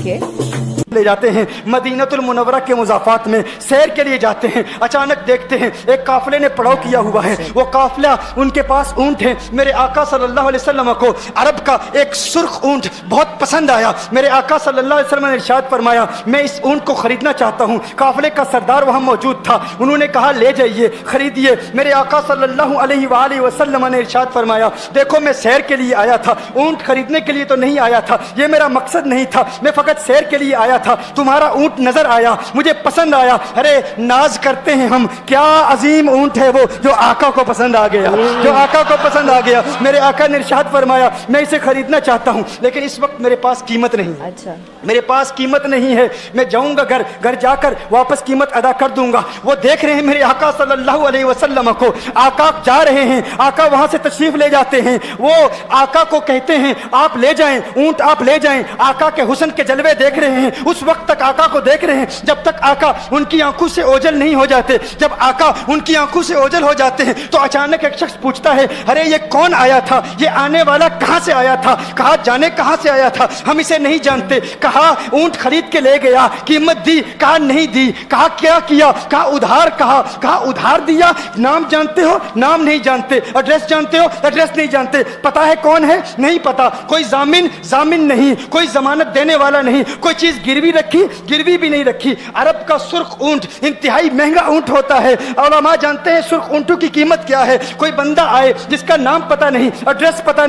Okay. لے جاتے ہیں مدینۃ المنورہ کے مضافات میں سیر کے لیے جاتے ہیں. اچانک دیکھتے ہیں ایک قافلے نے پڑاؤ کیا ہوا ہے. وہ قافلہ ان کے پاس اونٹ ہے. میرے آقا صلی اللہ علیہ وسلم کو عرب کا ایک سرخ اونٹ بہت پسند آیا. میرے آقا صلی اللہ علیہ وسلم نے ارشاد فرمایا میں اس اونٹ کو خریدنا چاہتا ہوں. قافلے کا سردار وہاں موجود تھا. انہوں نے کہا لے جائیے خریدیے. میرے آقا صلی اللہ علیہ وآلہ وسلم نے ارشاد فرمایا دیکھو میں سیر کے لیے آیا تھا, اونٹ خریدنے کے لیے تو نہیں آیا تھا, یہ میرا مقصد نہیں تھا, میں فقط سیر کے لیے آیا تھا. تمہارا اونٹ نظر آیا, مجھے پسند آیا. ارے ناز کرتے ہیں ہم, کیا عظیم اونٹ ہے وہ جو آقا کو پسند آ گیا, جو آقا کو پسند آ گیا. میرے آقا نے ارشاد فرمایا میں اسے خریدنا چاہتا ہوں لیکن اس وقت میرے پاس قیمت نہیں. اچھا, میرے پاس قیمت نہیں ہے, میں جاؤں گا گھر جا کر واپس قیمت ادا کر دوں گا. وہ دیکھ رہے ہیں میرے آقا صلی اللہ علیہ وسلم کو, آقا جا رہے ہیں, آقا وہاں سے تشریف لے جاتے ہیں. وہ آقا کو کہتے ہیں آپ لے جائیں اونٹ, آپ لے جائیں. آقا کے حسن کے جلوے دیکھ رہے ہیں, اس وقت تک آقا کو دیکھ رہے ہیں جب تک آقا ان کی آنکھوں سے اوجھل نہیں ہو جاتے. جب آقا ان کی آنکھوں سے اوجھل ہو جاتے ہیں تو اچانک ایک شخص پوچھتا ہے ارے یہ کون آیا تھا, یہ آنے والا کہاں سے آیا تھا؟ کہا جانے کہاں سے آیا تھا, ہم اسے نہیں جانتے. کہا اونٹ خرید کے لے گیا, قیمت دی؟ کہا نہیں دی. کہا کیا کیا؟ کہا ادھار. کہا ادھار دیا. نام جانتے ہو؟ نام نہیں جانتے. ایڈریس جانتے ہو؟ ایڈریس نہیں جانتے. پتا ہے کون ہے؟ نہیں پتا. کوئی ضامن نہیں, کوئی ضمانت دینے والا نہیں, کوئی چیز گروی رکھی؟ گروی بھی نہیں رکھی. عرب کا سرخ اونٹ انتہائی مہنگا اونٹ ہوتا ہے. علماء جانتے ہیں سرخ اونٹوں کی قیمت کیا ہے. کوئی بندہ آئے جس کا نام پتا نہیں, ایڈریس پتا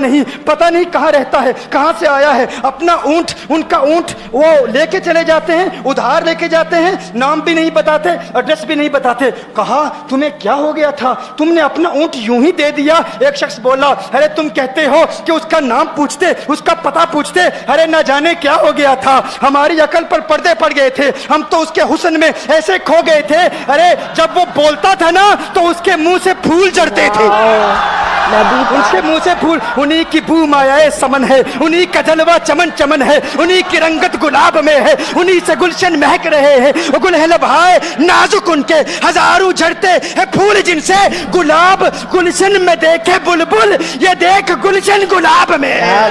نہیں کہاں رہتا ہے, کہاں سے آیا ہے, اپنا اونٹ, ان کا اونٹ وہ لے کے چلے جاتے ہیں, ادھار لے کے جاتے ہیں, نام بھی نہیں بتاتے, ایڈریس بھی نہیں بتاتے. کہا تمہیں کیا ہو گیا تھا, تم نے اپنا اونٹ یوں ہی دے دیا؟ ایک شخص بولا ارے تم کہتے ہو کہ اس کا نام پوچھتے, اس کا پتہ پوچھتے, ارے نہ جانے کیا ہو گیا تھا, ہماری عقل پر پردے پڑ گئے تھے, ہم تو اس کے حسن میں ایسے کھو گئے تھے. ارے جب وہ بولتا تھا نا تو اس کے منہ سے پھول جھڑتے تھے, اس کے منہ سے پھول. انہی کی بو مایائے سمن ہے, انہی کا جلوہ چمن چمن ہے, انہی کی رنگت گلاب میں ہے, انہی سے گلشن مہک رہے ہیں. وہ گل ہے لبھائے نازک ان کے, ہزاروں جھڑتے ہیں پھول جن سے گلاب گلشن میں دیکھے بلبل, یہ دیکھ گلشن گلاب میں ہے,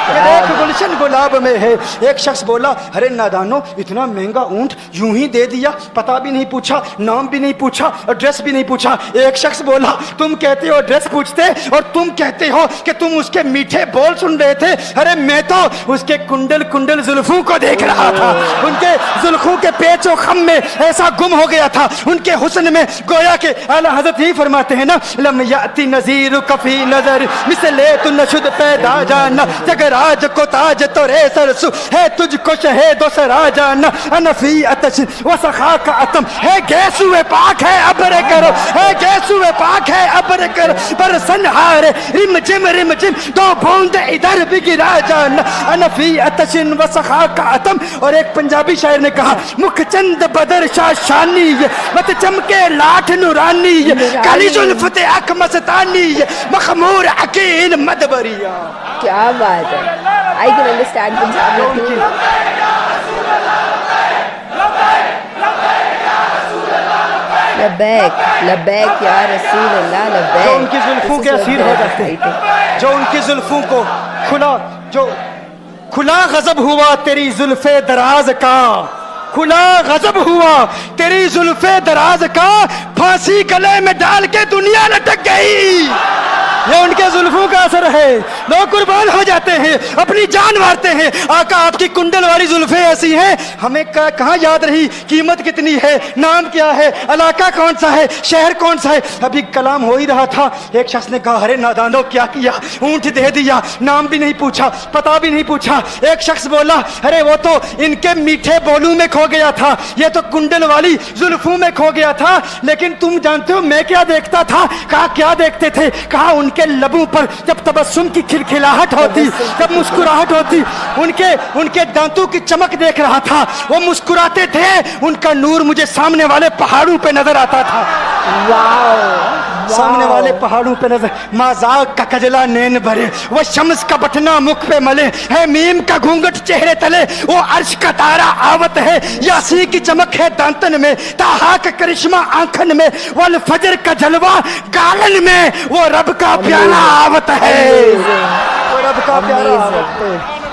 یہ دیکھ گلشن گلاب میں ہے. ایک شخص بولا ارے نادانو اتنا مہنگا اونٹ یوں ہی دے دیا, پتہ بھی نہیں پوچھا, نام بھی نہیں پوچھا, ایڈریس بھی نہیں پوچھا. ایک شخص بولا تم کہتے ہو ایڈریس پوچھتے اور تم کہتے ہو کہ تم اس کے میٹھے بول سن رہے تھے. ارے میں تو اس کے کنڈل زلفوں کو دیکھ رہا تھا, ان کے زلفوں کے پیچ و خم میں ایسا گم ہو گیا تھا, ان کے حسن میں. گویا کہ اعلیٰ حضرت ہی فرماتے ہیں نا لم یاتی نذیر کفی نظر مثل تو نشد پیدا جانا, جگر آج کو تاج تو رے سرسو ہے تجھ کو شہید و سرا جانا, انفی اتش و سخا کا اتم ہے گیسو پاک ہے ابر کرو, ہے گیسو پاک ہے ابر کرو, پر سنہار رم جم دو بوند ادھر بھی گرا جانا, انفی اتش و سخا کا اتم. اور ایک پنجابی شاعر نے کہا مکھ چند بدر شاہ شانی, مت چمکے لاٹھ نورانی, کالی زلفت اک مستانی, مخمور عقیل مدبریا. کیا بات ہے, I can understand Punjabi. لبیک لبیک یا رسول اللہ لبیک. جو ان کی زلفوں کے اسیر ہو جاتے ہیں, جو ان کی زلفوں کو کھلا غضب ہوا تیری زلف دراز کا, کھلا غضب ہوا تیری زلف دراز کا, پھانسی گلے میں ڈال کے دنیا لٹک گئی. یہ ان کے زلفوں کا اثر ہے, لوگ قربان ہو جاتے ہیں, اپنی جان مارتے ہیں. آقا آپ کی کنڈل والی زلفیں ایسی ہیں ہمیں کہاں یاد رہی قیمت کتنی ہے, نام کیا ہے, علاقہ کون سا ہے, شہر کون سا ہے. ابھی کلام ہو ہی رہا تھا, ایک شخص نے کہا ارے نادانو کیا کیا, اونٹ دے دیا, نام بھی نہیں پوچھا, پتہ بھی نہیں پوچھا. ایک شخص بولا ارے وہ تو ان کے میٹھے بولوں میں کھو گیا تھا, یہ تو کنڈل والی زلفوں میں کھو گیا تھا. لیکن تم جانتے ہو میں کیا دیکھتا تھا؟ کہا کیا دیکھتے تھے؟ کہا ان کے لبوں پر جب تبسم کی کھلکھلاہٹ ہوتی, جب مسکراہٹ ہوتی, ان کے دانتوں کی چمک دیکھ رہا تھا. وہ مسکراتے تھے, ان کا نور مجھے سامنے والے پہاڑوں پہ نظر آتا تھا. سامنے والے پہاڑوں پہ نظر. مازاق کا کجلا نین بھرے, وہ شمس کا بٹنا مکھ پہ ملے, ہے میم کا گھونگٹ چہرے تلے, وہ عرش کا تارا آوت ہے, یاسی کی چمک ہے دانتن میں, تاہا کا کرشمہ آنکھن میں, والفجر کا جلوہ گالن میں, وہ رب کا پیارا آوت ہے, وہ رب کا پیارا آوت ہے.